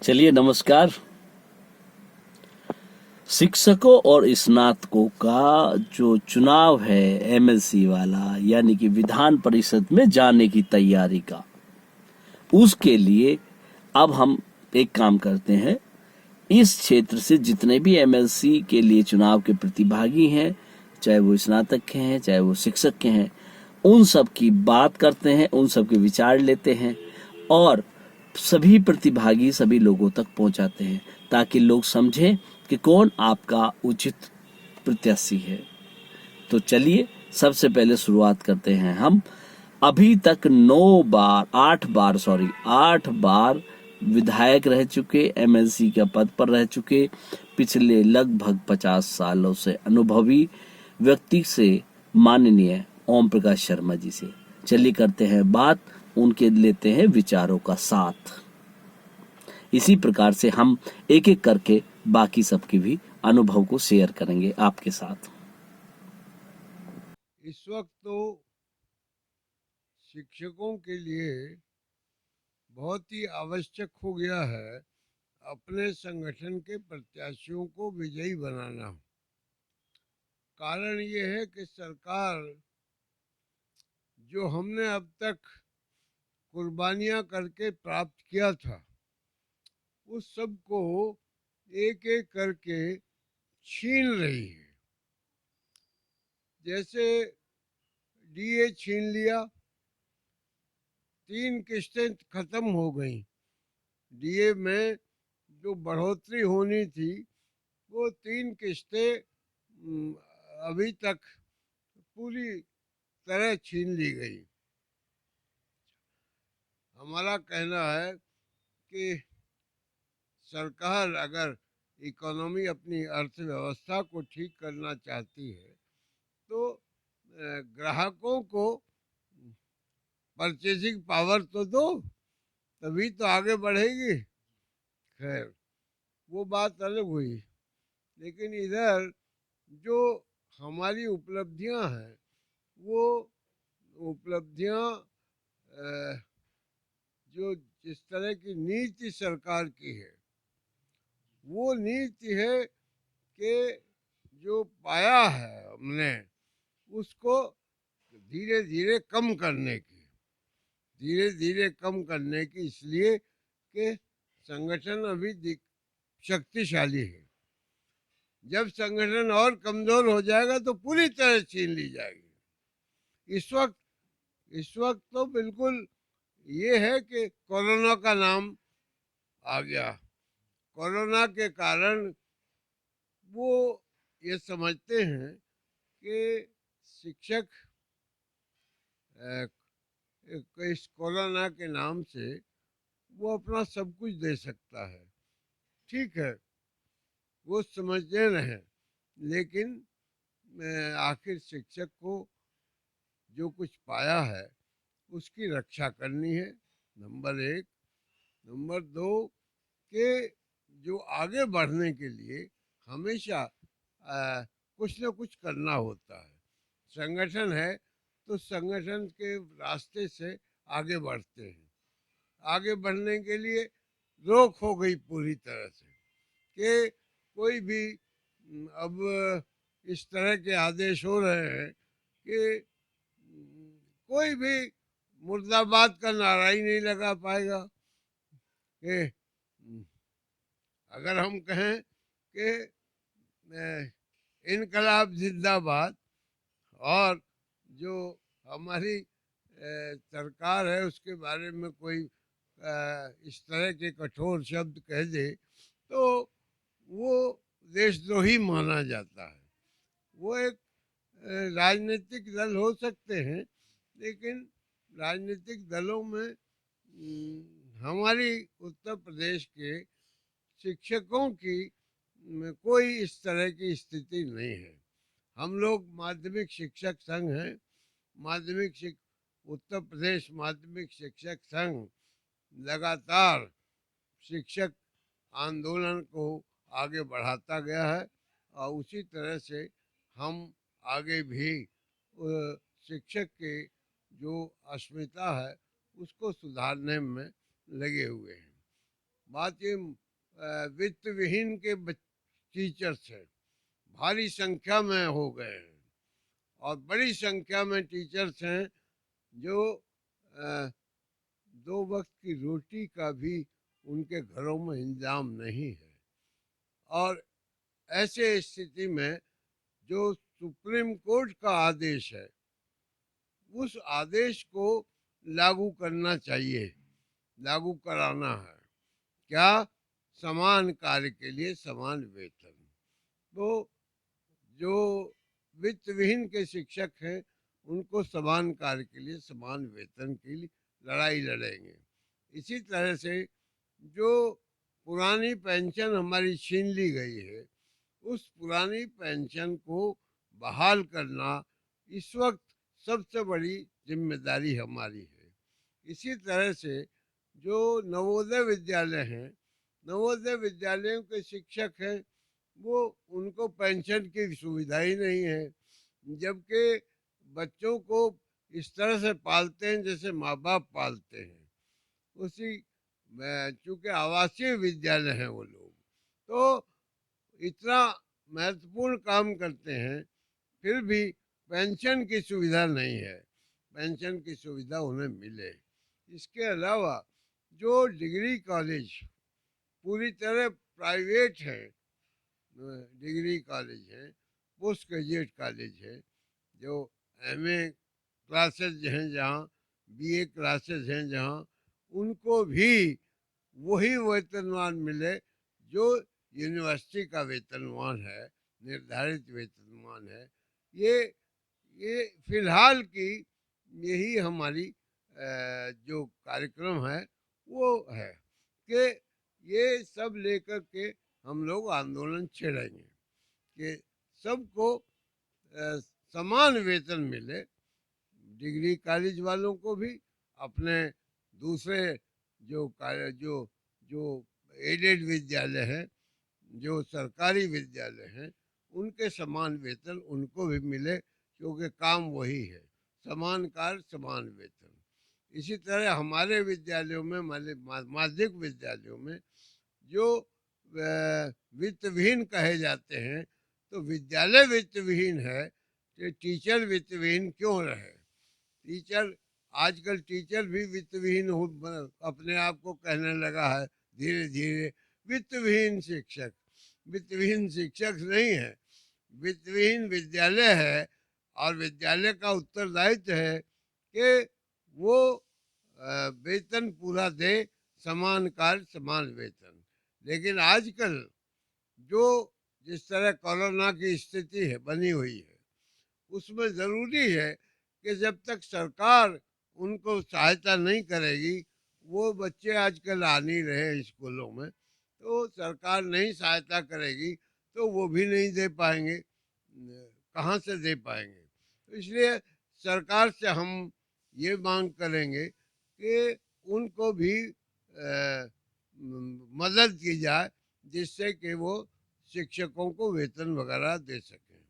चलिए नमस्कार। शिक्षकों और स्नातकों का जो चुनाव है एमएलसी वाला, यानी कि विधान परिषद में जाने की तैयारी का, उसके लिए अब हम एक काम करते हैं। इस क्षेत्र से जितने भी एमएलसी के लिए चुनाव के प्रतिभागी हैं, चाहे वो स्नातक के हैं चाहे वो शिक्षक के हैं, उन सब की बात करते हैं, उन सब के विचार लेते हैं और सभी प्रतिभागी सभी लोगों तक पहुंचाते हैं, ताकि लोग समझें कि कौन आपका उचित प्रत्याशी है। तो चलिए सबसे पहले शुरुआत करते हैं हम। अभी तक 8 बार विधायक रह चुके, एमएलसी का पद पर रह चुके, पिछले लगभग 50 सालों से अनुभवी व्यक्ति से माननीय ओम प्रकाश शर्मा जी से चलिए करते हैं बात, उनके लेते हैं विचारों का साथ। इसी प्रकार से हम एक एक करके बाकी सबके भी अनुभव को शेयर करेंगे आपके साथ। इस वक्त तो शिक्षकों के लिए बहुत ही आवश्यक हो गया है अपने संगठन के प्रत्याशियों को विजयी बनाना। कारण ये है कि सरकार जो हमने अब तक कुर्बानियां करके प्राप्त किया था, उस सब को एक एक करके छीन रही है। जैसे डीए छीन लिया, 3 किस्तें खत्म हो गई। डीए में जो बढ़ोतरी होनी थी वो 3 किस्तें अभी तक पूरी तरह छीन ली गई। हमारा कहना है कि सरकार अगर इकोनॉमी, अपनी अर्थव्यवस्था को ठीक करना चाहती है तो ग्राहकों को परचेजिंग पावर तो दो, तभी तो आगे बढ़ेगी। खैर, वो बात अलग हुई। लेकिन इधर जो हमारी उपलब्धियां हैं, वो उपलब्धियां जो जिस तरह की नीति सरकार की है, वो नीति है कि जो पाया है हमने उसको धीरे धीरे कम करने की, इसलिए कि संगठन अभी शक्तिशाली है। जब संगठन और कमजोर हो जाएगा तो पूरी तरह छीन ली जाएगी। इस वक्त तो बिल्कुल ये है कि कोरोना का नाम आ गया। कोरोना के कारण वो ये समझते हैं कि शिक्षक इस कोरोना के नाम से वो अपना सब कुछ दे सकता है। ठीक है, वो समझते रहे, लेकिन आखिर शिक्षक को जो कुछ पाया है उसकी रक्षा करनी है, नंबर 1। नंबर 2 कि जो आगे बढ़ने के लिए हमेशा कुछ न कुछ करना होता है। संगठन है तो संगठन के रास्ते से आगे बढ़ते हैं। आगे बढ़ने के लिए रोक हो गई पूरी तरह से कि कोई भी अब इस तरह के आदेश हो रहे हैं कि कोई भी मुर्दाबाद का नारा ही नहीं लगा पाएगा। कि अगर हम कहें कि इनकलाब जिंदाबाद, और जो हमारी सरकार है उसके बारे में कोई इस तरह के कठोर शब्द कह दे तो वो देशद्रोही माना जाता है। वो एक राजनीतिक दल हो सकते हैं, लेकिन राजनीतिक दलों में हमारी उत्तर प्रदेश के शिक्षकों की में कोई इस तरह की स्थिति नहीं है। हम लोग माध्यमिक शिक्षक संघ हैं। उत्तर प्रदेश माध्यमिक शिक्षक संघ लगातार शिक्षक आंदोलन को आगे बढ़ाता गया है और उसी तरह से हम आगे भी शिक्षक के जो अस्मिता है उसको सुधारने में लगे हुए हैं। बात ये वित्त विहीन के टीचर्स है, भारी संख्या में हो गए हैं और बड़ी संख्या में टीचर्स हैं जो दो वक्त की रोटी का भी उनके घरों में इंतजाम नहीं है। और ऐसे स्थिति में जो सुप्रीम कोर्ट का आदेश है उस आदेश को लागू करना चाहिए, लागू कराना है। क्या? समान कार्य के लिए समान वेतन। तो जो वित्त विहीन के शिक्षक हैं उनको समान कार्य के लिए समान वेतन के लिए लड़ाई लड़ेंगे। इसी तरह से जो पुरानी पेंशन हमारी छीन ली गई है उस पुरानी पेंशन को बहाल करना इस वक्त सबसे बड़ी जिम्मेदारी हमारी है। इसी तरह से जो नवोदय विद्यालय हैं, नवोदय विद्यालयों के शिक्षक हैं वो उनको पेंशन की सुविधा ही नहीं है, जबकि बच्चों को इस तरह से पालते हैं जैसे माँ बाप पालते हैं। उसी चूँकि आवासीय विद्यालय हैं वो लोग, तो इतना महत्वपूर्ण काम करते हैं फिर भी पेंशन की सुविधा नहीं है। पेंशन की सुविधा उन्हें मिले। इसके अलावा जो डिग्री कॉलेज पूरी तरह प्राइवेट है, डिग्री कॉलेज है, पोस्ट ग्रेजुएट कॉलेज है, जो एमए क्लासेज हैं जहाँ, बीए क्लासेज हैं जहाँ, उनको भी वही वेतनमान मिले जो यूनिवर्सिटी का वेतनमान है, निर्धारित वेतनमान है। ये फिलहाल की यही हमारी जो कार्यक्रम है वो है कि ये सब लेकर के हम लोग आंदोलन छेड़ेंगे कि सबको समान वेतन मिले, डिग्री कॉलेज वालों को भी, अपने दूसरे जो जो जो एडेड विद्यालय हैं, जो सरकारी विद्यालय हैं, उनके समान वेतन उनको भी मिले क्योंकि काम वही है, समान कार्य समान वेतन। इसी तरह हमारे विद्यालयों में, माध्यमिक विद्यालयों में जो वित्त विहीन कहे जाते हैं, तो विद्यालय वित्त विहीन है तो टीचर वित्त विहीन क्यों रहे? टीचर आजकल टीचर भी वित्त विहीन अपने आप को कहने लगा है धीरे धीरे। वित्त विहीन शिक्षक वित्त विहीन शिक्षक नहीं है, वित्त विहीन विद्यालय है और विद्यालय का उत्तरदायित्व है कि वो वेतन पूरा दे, समान कार्य समान वेतन। लेकिन आजकल जो जिस तरह कोरोना की स्थिति है बनी हुई है, उसमें ज़रूरी है कि जब तक सरकार उनको सहायता नहीं करेगी, वो बच्चे आजकल आ नहीं रहे स्कूलों में, तो सरकार नहीं सहायता करेगी तो वो भी नहीं दे पाएंगे, कहाँ से दे पाएंगे। तो इसलिए सरकार से हम ये मांग करेंगे कि उनको भी मदद की जाए जिससे कि वो शिक्षकों को वेतन वगैरह दे सकें।